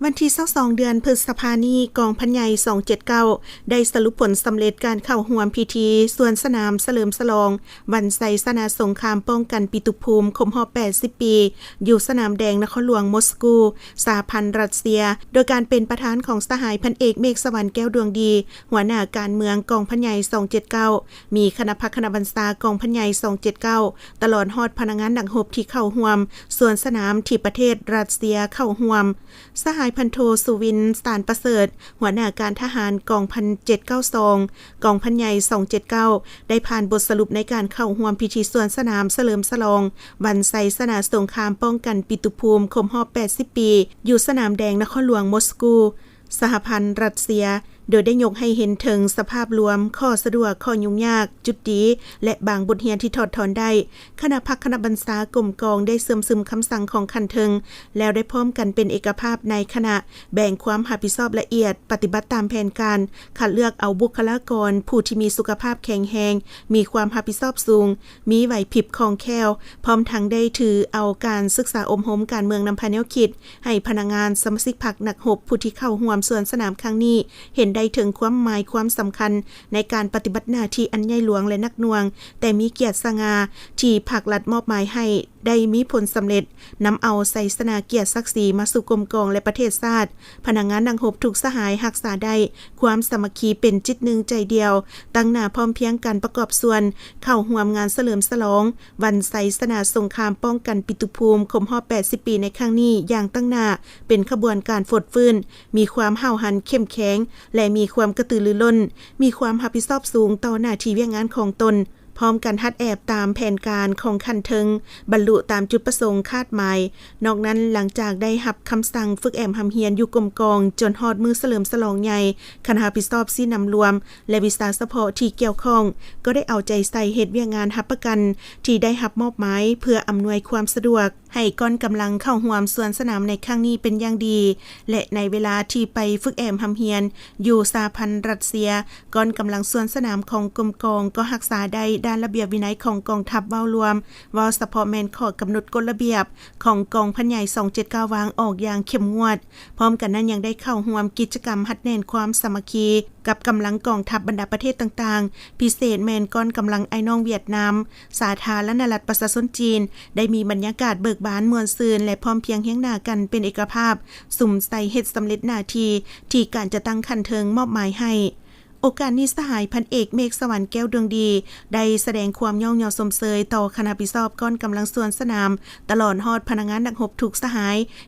วันที่22เดือนพฤษภาคมนี้กองพันใหญ่279ได้สรุปผลสำเร็จการเข้าร่วมพิธีสวนสนามเฉลิมฉลองวันไสยสนาสงครามป้องกันปิตุภูมิครบรอบ80ปีอยู่สนามแดงนครหลวงมอสโกสหพันธ์รัสเซียโดยการเป็นประธานของสหายพันเอกเมฆสวรรค์แก้วดวงดีหัวหน้าการเมืองกองพันใหญ่279มีคณะพักคณะบัญชากองพันใหญ่279ตลอดฮอดพนักงานดักรบที่เข้าร่วมสวนสนามที่ประเทศรัสเซียเข้าร่วมสหายพันโทสุวินสารประเสริฐหัวหน้าการทหารกองพัน792กองพันใหญ่279ได้ผ่านบทสรุปในการเข้าร่วมพิธีสวนสนามเฉลิมฉลองวันไสยสนาสงครามป้องกันปิตุภูมิครบรอบ80ปีอยู่สนามแดงนครหลวงมอสโกสหพันธ์รัสเซียโดยได้ยกให้เห็นถึงสภาพรวมข้อสะดวกข้อยุ่งยากจุดดีและบางบทเรียนที่ถอดถอนได้คณะพักคณะบัญชากรมกองได้เสื่อมซึมคำสั่งของคันเทิงแล้วได้พร้อมกันเป็นเอกภาพในคณะแบ่งความรับผิดชอบละเอียดปฏิบัติตามแผนการคัดเลือกเอาบุคลากรผู้ที่มีสุขภาพแข็งแรงมีความรับผิดชอบสูงมีไหวพริบคล่องแคล่วพร้อมทั้งได้ถือเอาการศึกษาอบรมการเมืองนำพาแนวคิดให้พนักงานสมาชิกพรรคนักรบผู้ที่เข้าร่วมสวนสนามครั้งนี้เห็นได้ถึงความหมายความสำคัญในการปฏิบัติหน้าที่อันใหญ่หลวงและนักหน่วงแต่มีเกียรติสง่าที่ภาครัฐมอบหมายให้ได้มีผลสำเร็จนำเอาไสยสนาเกียรติศักดิ์ศรีมาสู่กรมกองและประเทศชาติพนักงานดังรบทุกสหายรักษาได้ความสามัคคีเป็นจิตหนึ่งใจเดียวตั้งหน้าพร้อมเพียงกันประกอบส่วนเข้าร่วมงานเฉลิมฉลองวันไสยสนาสงครามป้องกันปิตุภูมิครบรอบ80ปีในครั้งนี้อย่างตั้งหน้าเป็นขบวนการฟดฟื้นมีความห้าวหันเข้มแข็งและมีความกระตือรือร้นมีความรับผิดชอบสูงต่อหน้าที่เวียกงานของตนพร้อมกันฮัดแอบตามแผนการของคันเทิงบรรลุตามจุดประสงค์คาดหมายนอกนั้นหลังจากได้รับคำสั่งฝึกแอมหำเฮียนอยู่กรมกองจนฮอดมือเฉลิมฉลองใหญ่คณะรับผิดชอบสินำรวมและวิสาเฉพาะที่เกี่ยวข้องก็ได้เอาใจใส่เฮ็ดเวียกงานรับประกันที่ได้รับมอบหมายเพื่ออำนวยความสะดวกให้กองกำลังเข้าร่วมสวนสนามในครั้งนี้เป็นอย่างดีและในเวลาที่ไปฝึกแอมหำเฮียนอยู่สหพันธ์รัสเซียกองกำลังสวนสนามของกรมกองก็รักษาได้ด้านระเบียบวินัยของกองทัพเว้ารวมว่าเฉพาะแม่นข้อกำหนดกฎระเบียบของกองพันใหญ่279วางออกอย่างเข้มงวดพร้อมกันนั้นยังได้เข้าร่วมกิจกรรมหัดแน่นความสามัคคีกับกำลังกองทัพบรรดาประเทศต่างๆพิเศษแม่นก้อนกำลังไอ้น้องเวียดนามสาธารณรัฐประชาชนจีนได้มีบรรยากาศเบิกบานม่วนซื่นและพร้อมเพียงเฮียงหน้ากันเป็นเอกภาพสุมใส่เฮ็ดสำเร็จหน้าที่การจะตั้งคันเทิงมอบหมายให้โอกาสนี้สหายพันเอกเมฆสวรรค์แก้วดวงดีได้แสดงความย่อมเยาสมเสยต่อคณะรับผิดชอบก้อนกำลังสวนสนามตลอดฮอดพนักงานนักรบทุกสหาย